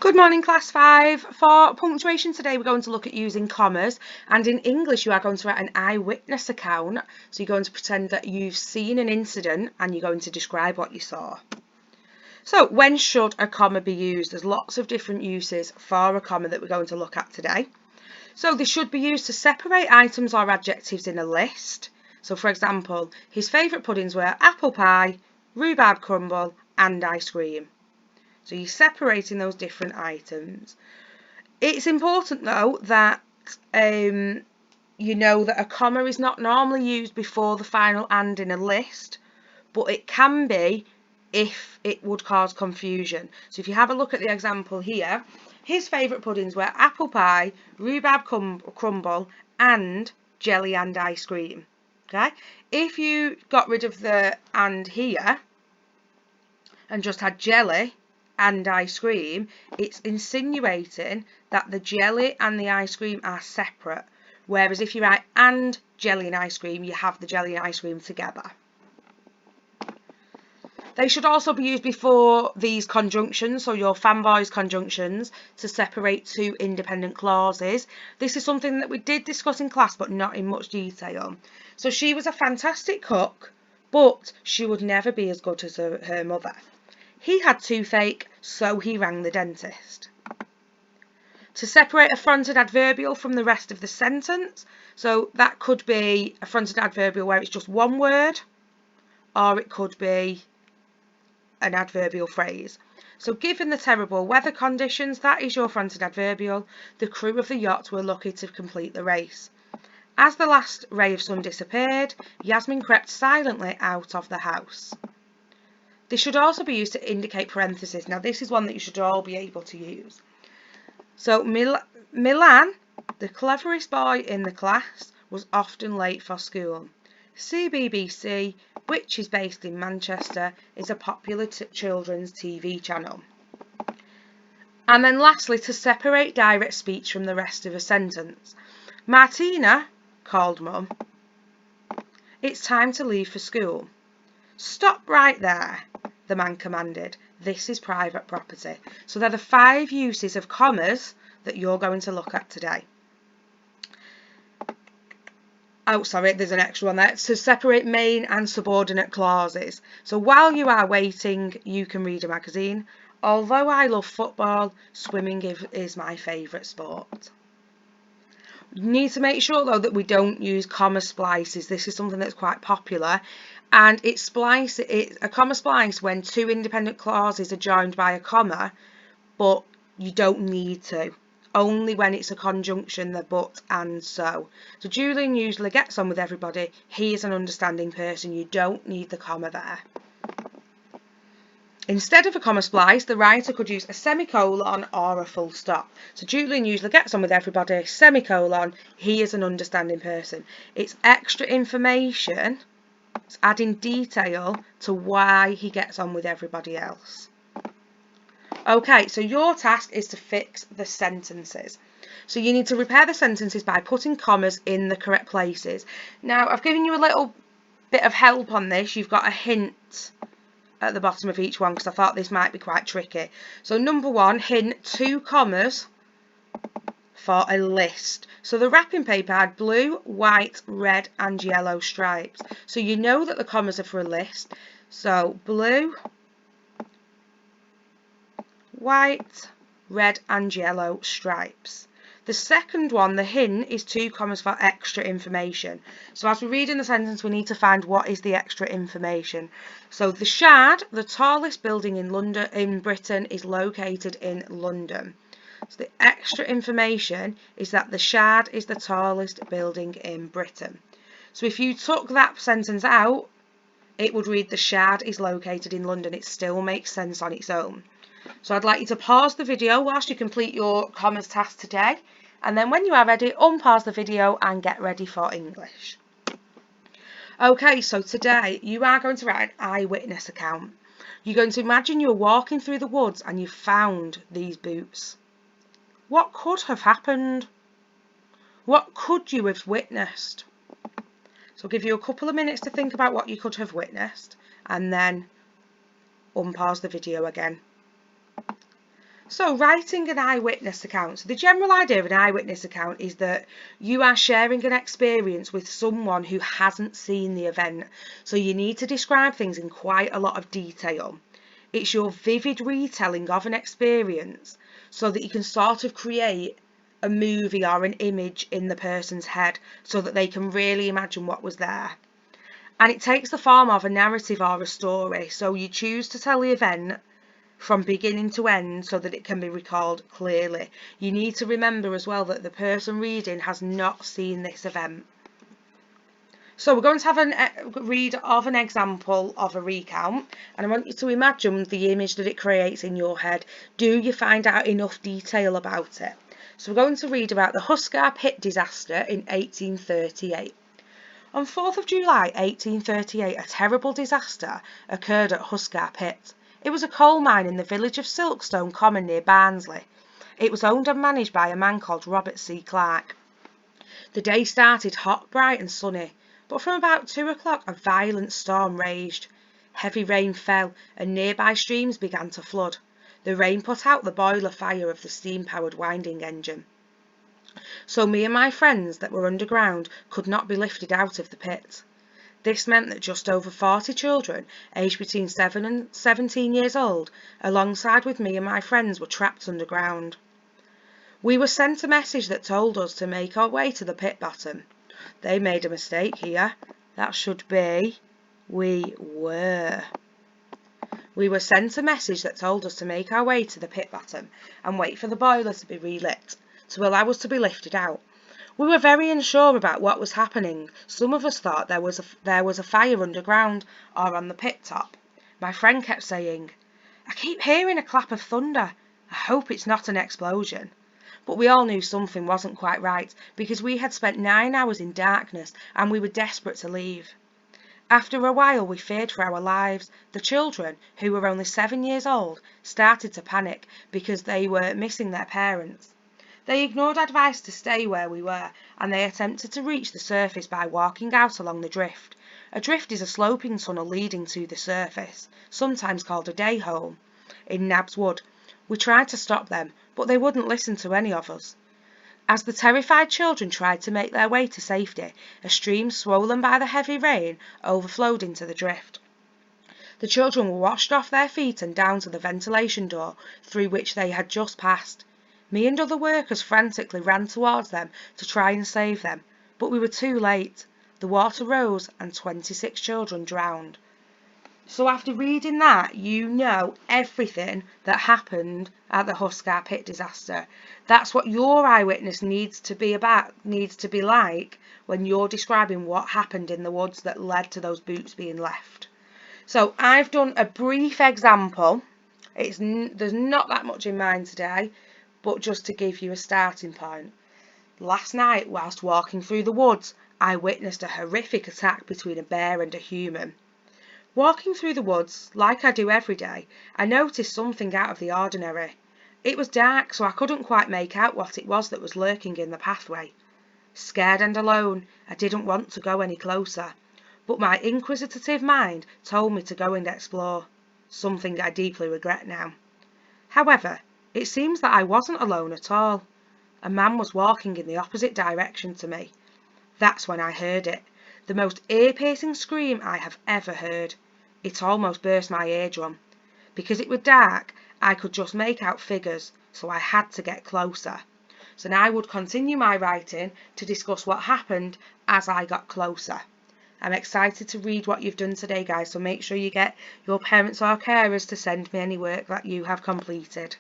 Good morning, Class 5. For punctuation today, we're going to look at using commas, and in English you are going to write an eyewitness account. So you're going to pretend that you've seen an incident and you're going to describe what you saw. So when should a comma be used? There's lots of different uses for a comma that we're going to look at today. So they should be used to separate items or adjectives in a list. So for example, his favourite puddings were apple pie, rhubarb crumble and ice cream. So you're separating those different items. It's important though that you know that a comma is not normally used before the final and in a list, but it can be if it would cause confusion. So if you have a look at the example here, his favourite puddings were apple pie, rhubarb crumble and jelly and ice cream. Okay, if you got rid of the and here and just had jelly and ice cream, it's insinuating that the jelly and the ice cream are separate, whereas if you write and jelly and ice cream, you have the jelly and ice cream together. They should also be used before these conjunctions, so your fanboys conjunctions, to separate two independent clauses. This is something that we did discuss in class, but not in much detail. So she was a fantastic cook, but she would never be as good as her mother. He had toothache, so he rang the dentist. To separate a fronted adverbial from the rest of the sentence, so that could be a fronted adverbial where it's just one word, or it could be an adverbial phrase. So given the terrible weather conditions, that is your fronted adverbial. The crew of the yacht were lucky to complete the race. As the last ray of sun disappeared, Yasmin crept silently out of the house. This should also be used to indicate parentheses. Now this is one that you should all be able to use. So Milan, the cleverest boy in the class, was often late for school. CBBC, which is based in Manchester, is a popular children's TV channel. And then lastly, to separate direct speech from the rest of a sentence. Martina called Mum. It's time to leave for school. Stop right there, the man commanded. This is private property. So they're the 5 uses of commas that you're going to look at today. Oh, sorry, there's an extra one there. To separate main and subordinate clauses. So while you are waiting, you can read a magazine. Although I love football, swimming is my favourite sport. You need to make sure though that we don't use comma splices. This is something that's quite popular, and it's a comma splice when 2 independent clauses are joined by a comma, but you don't need to. Only when it's a conjunction, the but and so. So Julian usually gets on with everybody. He is an understanding person. You don't need the comma there. Instead of a comma splice, the writer could use a semicolon or a full stop. So Julian usually gets on with everybody, semicolon, he is an understanding person. It's extra information, it's adding detail to why he gets on with everybody else. Okay, so your task is to fix the sentences. So you need to repair the sentences by putting commas in the correct places. Now, I've given you a little bit of help on this. You've got a hint at the bottom of each one because I thought this might be quite tricky. So number 1, hint 2 commas for a list. So the wrapping paper had blue, white, red and yellow stripes. So you know that the commas are for a list. So blue, white, red and yellow stripes. The second one, the hint, is 2 commas for extra information. So as we read in the sentence, we need to find what is the extra information. So the Shard, the tallest building in Britain, is located in London. So the extra information is that the Shard is the tallest building in Britain. So if you took that sentence out, it would read the Shard is located in London. It still makes sense on its own. So I'd like you to pause the video whilst you complete your commas task today, and then when you are ready, unpause the video and get ready for English. Okay, so today you are going to write an eyewitness account. You're going to imagine you're walking through the woods and you found these boots. What could have happened? What could you have witnessed? So I'll give you a couple of minutes to think about what you could have witnessed, and then unpause the video again. So writing an eyewitness account. So the general idea of an eyewitness account is that you are sharing an experience with someone who hasn't seen the event. So you need to describe things in quite a lot of detail. It's your vivid retelling of an experience so that you can sort of create a movie or an image in the person's head so that they can really imagine what was there. And it takes the form of a narrative or a story. So you choose to tell the event from beginning to end so that it can be recalled clearly. You need to remember as well that the person reading has not seen this event. So we're going to have a read of an example of a recount, and I want you to imagine the image that it creates in your head. Do you find out enough detail about it? So we're going to read about the Huskar Pit disaster in 1838. On 4th of July 1838, a terrible disaster occurred at Huskar Pit. It was a coal mine in the village of Silkstone Common near Barnsley. It was owned and managed by a man called Robert C. Clark. The day started hot, bright and sunny, but from about 2 o'clock a violent storm raged. Heavy rain fell and nearby streams began to flood. The rain put out the boiler fire of the steam-powered winding engine. So me and my friends that were underground could not be lifted out of the pit. This meant that just over 40 children, aged between 7 and 17 years old, alongside with me and my friends, were trapped underground. We were sent a message that told us to make our way to the pit bottom. They made a mistake here. That should be, we were. We were sent a message that told us to make our way to the pit bottom and wait for the boiler to be relit, to allow us to be lifted out. We were very unsure about what was happening. Some of us thought there was a fire underground or on the pit top. My friend kept saying, "I keep hearing a clap of thunder. I hope it's not an explosion." But we all knew something wasn't quite right because we had spent 9 hours in darkness and we were desperate to leave. After a while we feared for our lives. The children, who were only 7 years old, started to panic because they were missing their parents. They ignored advice to stay where we were, and they attempted to reach the surface by walking out along the drift. A drift is a sloping tunnel leading to the surface, sometimes called a day hole, in Nab's Wood. We tried to stop them, but they wouldn't listen to any of us. As the terrified children tried to make their way to safety, a stream swollen by the heavy rain overflowed into the drift. The children were washed off their feet and down to the ventilation door through which they had just passed. Me and other workers frantically ran towards them to try and save them, but we were too late. The water rose and 26 children drowned. So after reading that, you know everything that happened at the Huskar Pit disaster. That's what your eyewitness needs to be like when you're describing what happened in the woods that led to those boots being left. So I've done a brief example. There's not that much in mind today, but just to give you a starting point. Last night, whilst walking through the woods, I witnessed a horrific attack between a bear and a human. Walking through the woods, like I do every day, I noticed something out of the ordinary. It was dark, so I couldn't quite make out what it was that was lurking in the pathway. Scared and alone, I didn't want to go any closer, but my inquisitive mind told me to go and explore, something I deeply regret now. However, it seems that I wasn't alone at all. A man was walking in the opposite direction to me. That's when I heard it, the most ear-piercing scream I have ever heard. It almost burst my eardrum. Because it was dark, I could just make out figures, so I had to get closer. So now I would continue my writing to discuss what happened as I got closer. I'm excited to read what you've done today, guys, so make sure you get your parents or carers to send me any work that you have completed.